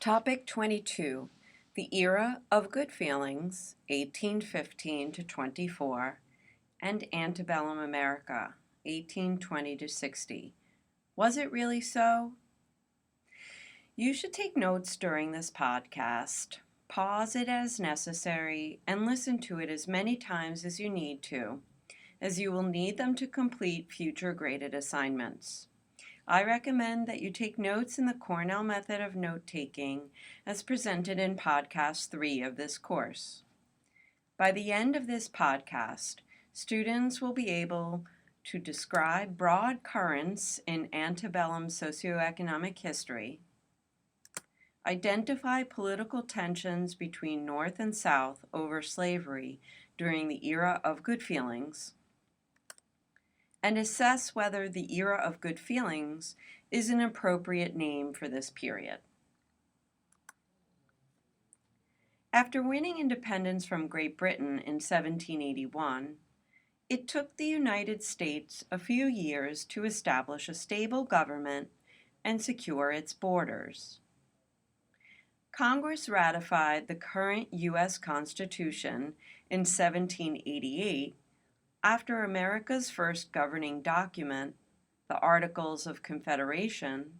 Topic 22, the Era of Good Feelings, 1815 to 24, and Antebellum America, 1820 to 60. Was it really so? You should take notes during this podcast, pause it as necessary, and listen to it as many times as you need to, as you will need them to complete future graded assignments. I recommend that you take notes in the Cornell method of note-taking as presented in podcast 3 of this course. By the end of this podcast, students will be able to describe broad currents in antebellum socioeconomic history, identify political tensions between North and South over slavery during the era of good feelings, and assess whether the Era of Good Feelings is an appropriate name for this period. After winning independence from Great Britain in 1781, it took the United States a few years to establish a stable government and secure its borders. Congress ratified the current U.S. Constitution in 1788 after America's first governing document, the Articles of Confederation,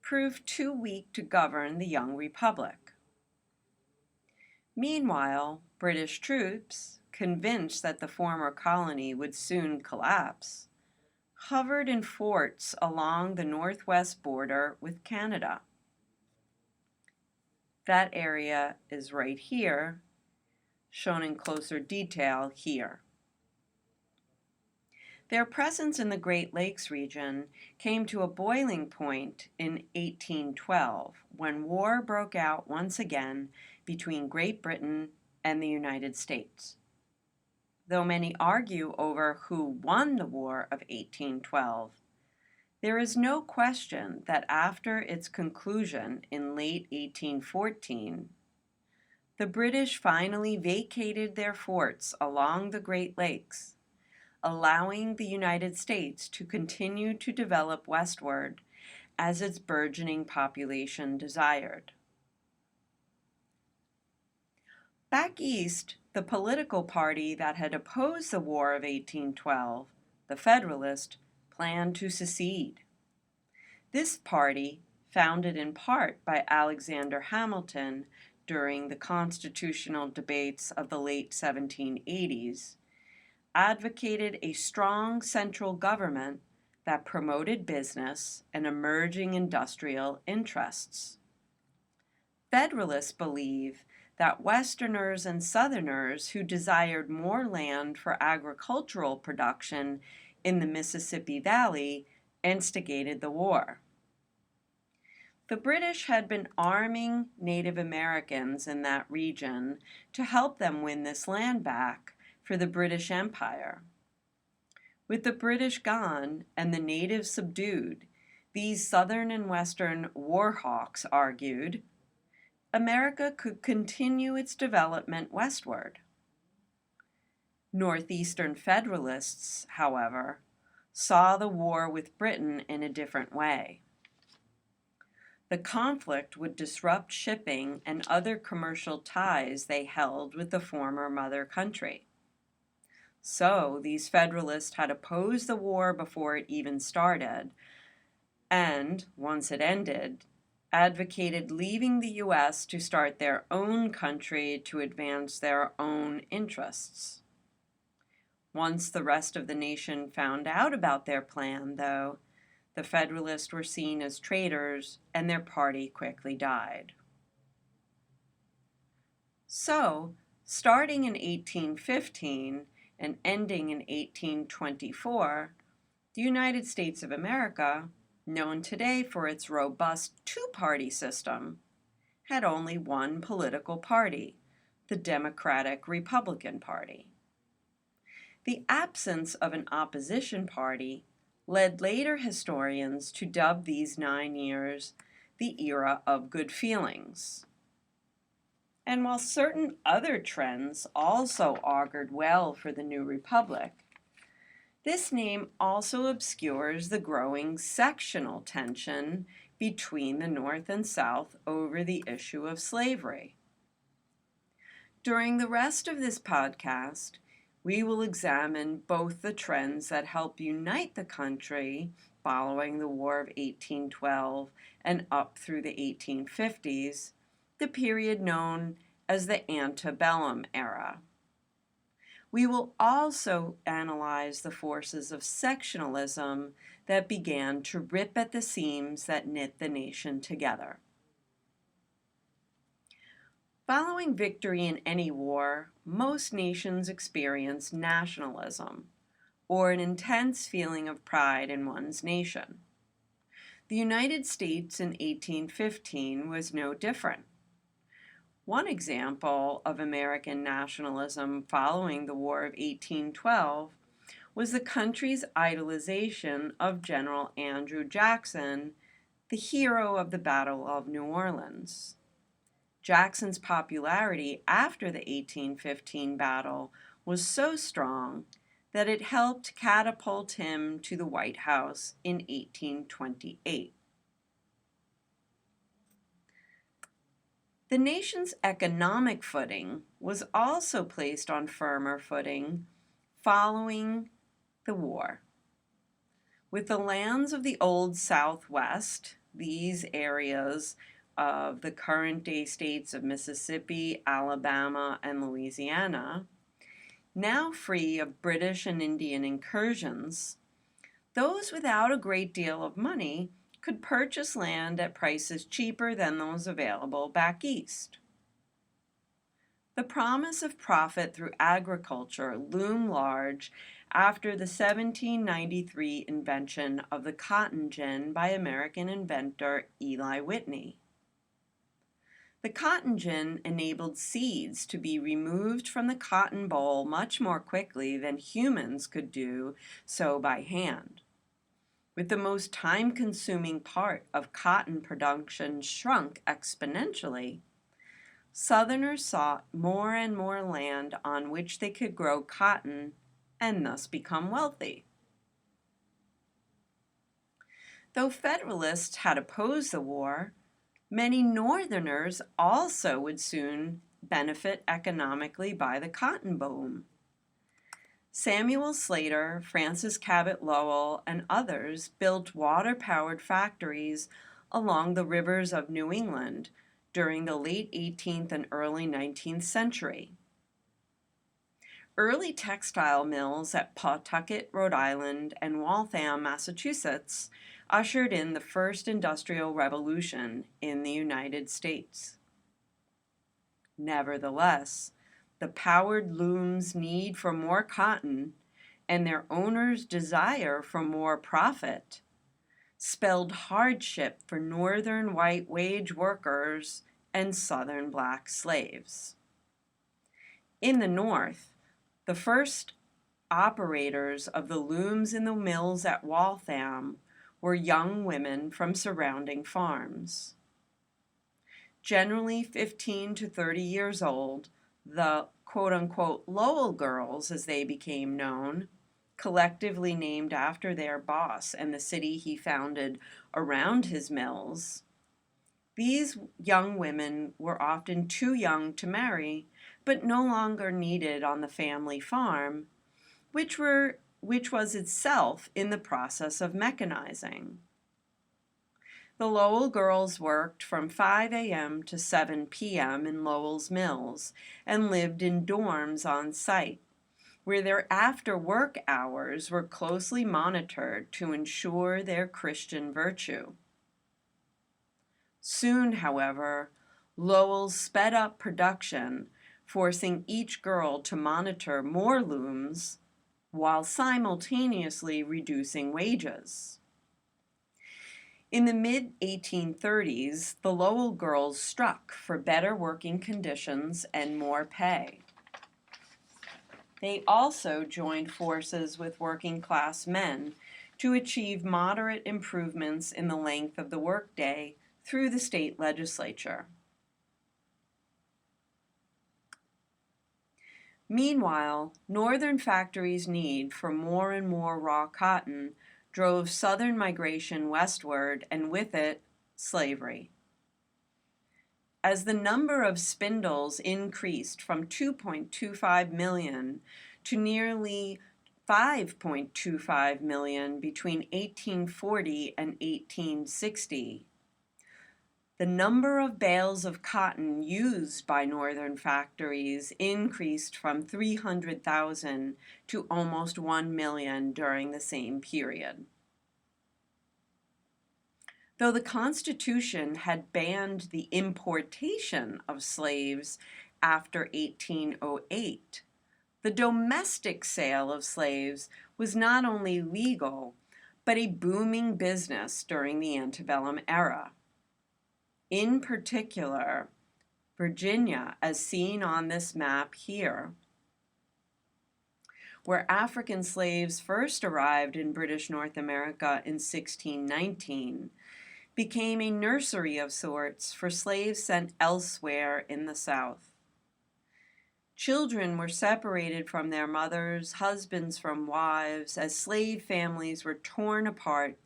proved too weak to govern the young republic. Meanwhile, British troops, convinced that the former colony would soon collapse, hovered in forts along the northwest border with Canada. That area is right here, shown in closer detail here. Their presence in the Great Lakes region came to a boiling point in 1812 when war broke out once again between Great Britain and the United States. Though many argue over who won the War of 1812, there is no question that after its conclusion in late 1814, the British finally vacated their forts along the Great Lakes, allowing the United States to continue to develop westward as its burgeoning population desired. Back east, the political party that had opposed the War of 1812, the Federalist, planned to secede. This party, founded in part by Alexander Hamilton during the constitutional debates of the late 1780s, advocated a strong central government that promoted business and emerging industrial interests. Federalists believe that Westerners and Southerners who desired more land for agricultural production in the Mississippi Valley instigated the war. The British had been arming Native Americans in that region to help them win this land back for the British Empire. With the British gone and the natives subdued, these Southern and Western war hawks argued, America could continue its development westward. Northeastern Federalists, however, saw the war with Britain in a different way. The conflict would disrupt shipping and other commercial ties they held with the former mother country. So these Federalists had opposed the war before it even started, and, once it ended, advocated leaving the U.S. to start their own country to advance their own interests. Once the rest of the nation found out about their plan, though, the Federalists were seen as traitors, and their party quickly died. So, starting in 1815, and ending in 1824, the United States of America, known today for its robust two-party system, had only one political party, the Democratic-Republican Party. The absence of an opposition party led later historians to dub these 9 years the Era of Good Feelings. And while certain other trends also augured well for the new republic, this name also obscures the growing sectional tension between the North and South over the issue of slavery. During the rest of this podcast, we will examine both the trends that help unite the country following the War of 1812 and up through the 1850s, the period known as the Antebellum era. We will also analyze the forces of sectionalism that began to rip at the seams that knit the nation together. Following victory in any war, most nations experience nationalism, or an intense feeling of pride in one's nation. The United States in 1815 was no different. One example of American nationalism following the War of 1812 was the country's idolization of General Andrew Jackson, the hero of the Battle of New Orleans. Jackson's popularity after the 1815 battle was so strong that it helped catapult him to the White House in 1828. The nation's economic footing was also placed on firmer footing following the war. With the lands of the Old Southwest, these areas of the current-day states of Mississippi, Alabama, and Louisiana, now free of British and Indian incursions, those without a great deal of money could purchase land at prices cheaper than those available back east. The promise of profit through agriculture loomed large after the 1793 invention of the cotton gin by American inventor Eli Whitney. The cotton gin enabled seeds to be removed from the cotton boll much more quickly than humans could do so by hand. With the most time-consuming part of cotton production shrunk exponentially, Southerners sought more and more land on which they could grow cotton and thus become wealthy. Though Federalists had opposed the war, many Northerners also would soon benefit economically by the cotton boom. Samuel Slater, Francis Cabot Lowell, and others built water-powered factories along the rivers of New England during the late 18th and early 19th century. Early textile mills at Pawtucket, Rhode Island, and Waltham, Massachusetts, ushered in the first industrial revolution in the United States. Nevertheless, the powered looms' need for more cotton and their owners' desire for more profit spelled hardship for northern white wage workers and southern black slaves. In the North, the first operators of the looms in the mills at Waltham were young women from surrounding farms. Generally 15 to 30 years old, the quote-unquote Lowell girls, as they became known, collectively named after their boss and the city he founded around his mills, these young women were often too young to marry, but no longer needed on the family farm, which was itself in the process of mechanizing. The Lowell girls worked from 5 a.m. to 7 p.m. in Lowell's mills and lived in dorms on site, where their after-work hours were closely monitored to ensure their Christian virtue. Soon, however, Lowell sped up production, forcing each girl to monitor more looms while simultaneously reducing wages. In the mid-1830s, the Lowell girls struck for better working conditions and more pay. They also joined forces with working-class men to achieve moderate improvements in the length of the workday through the state legislature. Meanwhile, northern factories' need for more and more raw cotton drove southern migration westward, and with it, slavery. As the number of spindles increased from 2.25 million to nearly 5.25 million between 1840 and 1860, the number of bales of cotton used by northern factories increased from 300,000 to almost 1 million during the same period. Though the Constitution had banned the importation of slaves after 1808, the domestic sale of slaves was not only legal, but a booming business during the antebellum era. In particular, Virginia, as seen on this map here, where African slaves first arrived in British North America in 1619, became a nursery of sorts for slaves sent elsewhere in the South. Children were separated from their mothers, husbands from wives, as slave families were torn apart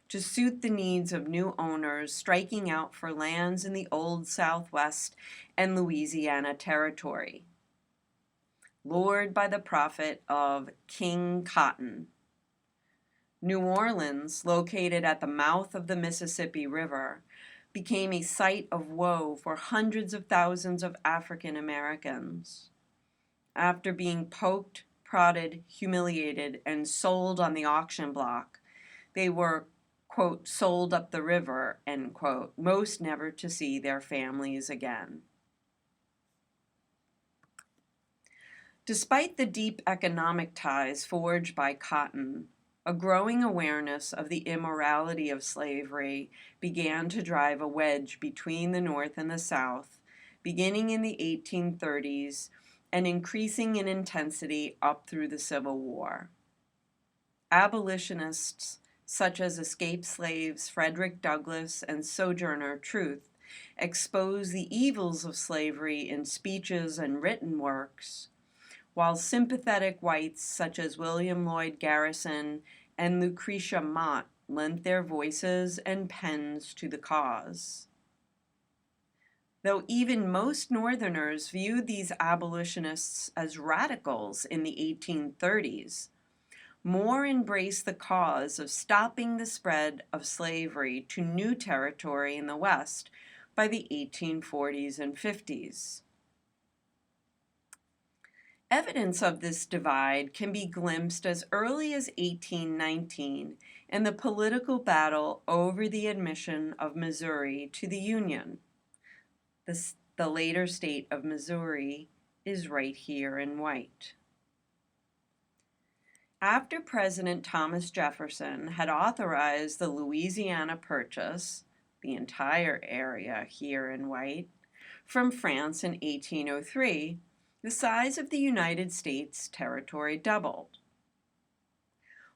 to suit the needs of new owners striking out for lands in the old Southwest and Louisiana Territory. Lured by the profit of King Cotton, New Orleans, located at the mouth of the Mississippi River, became a site of woe for hundreds of thousands of African Americans. After being poked, prodded, humiliated, and sold on the auction block, they were, quote, sold up the river, end quote, most never to see their families again. Despite the deep economic ties forged by cotton, a growing awareness of the immorality of slavery began to drive a wedge between the North and the South, beginning in the 1830s and increasing in intensity up through the Civil War. Abolitionists such as escaped slaves Frederick Douglass and Sojourner Truth exposed the evils of slavery in speeches and written works, while sympathetic whites such as William Lloyd Garrison and Lucretia Mott lent their voices and pens to the cause. Though even most Northerners viewed these abolitionists as radicals in the 1830s, more embraced the cause of stopping the spread of slavery to new territory in the West by the 1840s and 50s. Evidence of this divide can be glimpsed as early as 1819 in the political battle over the admission of Missouri to the Union. The later state of Missouri is right here in white. After President Thomas Jefferson had authorized the Louisiana Purchase, the entire area here in white, from France in 1803, the size of the United States territory doubled.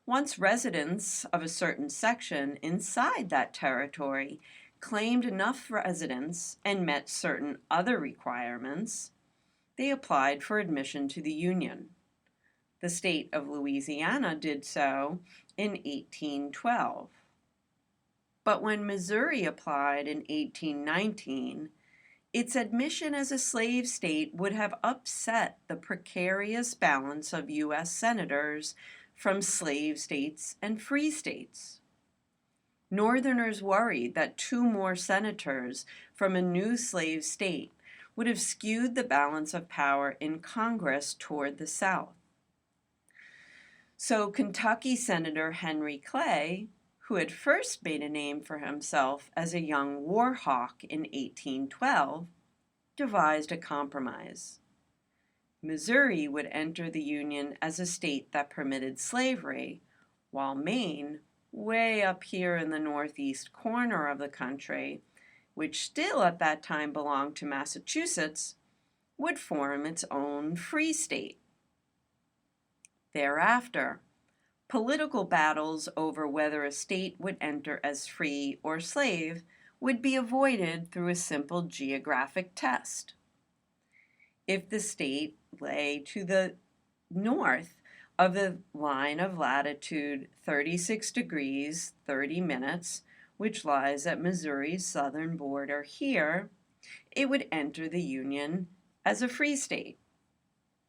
Once residents of a certain section inside that territory claimed enough residence and met certain other requirements, they applied for admission to the Union. The state of Louisiana did so in 1812. But when Missouri applied in 1819, its admission as a slave state would have upset the precarious balance of U.S. senators from slave states and free states. Northerners worried that 2 more senators from a new slave state would have skewed the balance of power in Congress toward the South. So Kentucky Senator Henry Clay, who had first made a name for himself as a young war hawk in 1812, devised a compromise. Missouri would enter the Union as a state that permitted slavery, while Maine, way up here in the northeast corner of the country, which still at that time belonged to Massachusetts, would form its own free state. Thereafter, political battles over whether a state would enter as free or slave would be avoided through a simple geographic test. If the state lay to the north of the line of latitude 36 degrees 30 minutes which lies at Missouri's southern border here, it would enter the Union as a free state.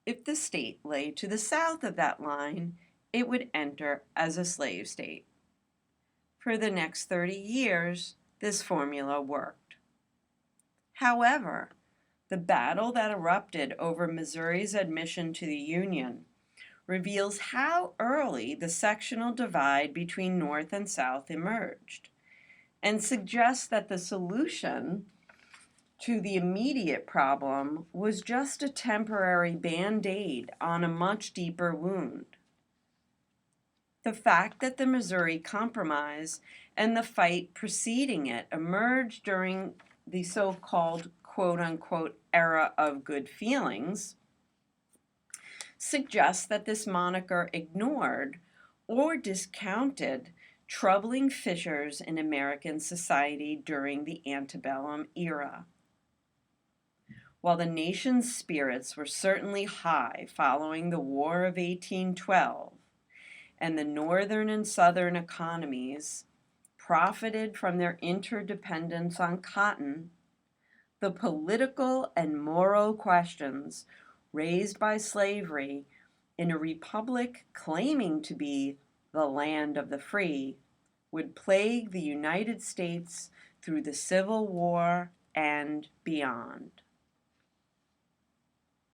If the state lay to the south of that line, it would enter as a slave state. For the next 30 years, this formula worked. However, the battle that erupted over Missouri's admission to the Union reveals how early the sectional divide between North and South emerged, and suggests that the solution to the immediate problem was just a temporary band-aid on a much deeper wound. The fact that the Missouri Compromise and the fight preceding it emerged during the so-called quote-unquote era of good feelings suggests that this moniker ignored or discounted troubling fissures in American society during the antebellum era. While the nation's spirits were certainly high following the War of 1812, and the northern and southern economies profited from their interdependence on cotton, the political and moral questions raised by slavery in a republic claiming to be the land of the free would plague the United States through the Civil War and beyond.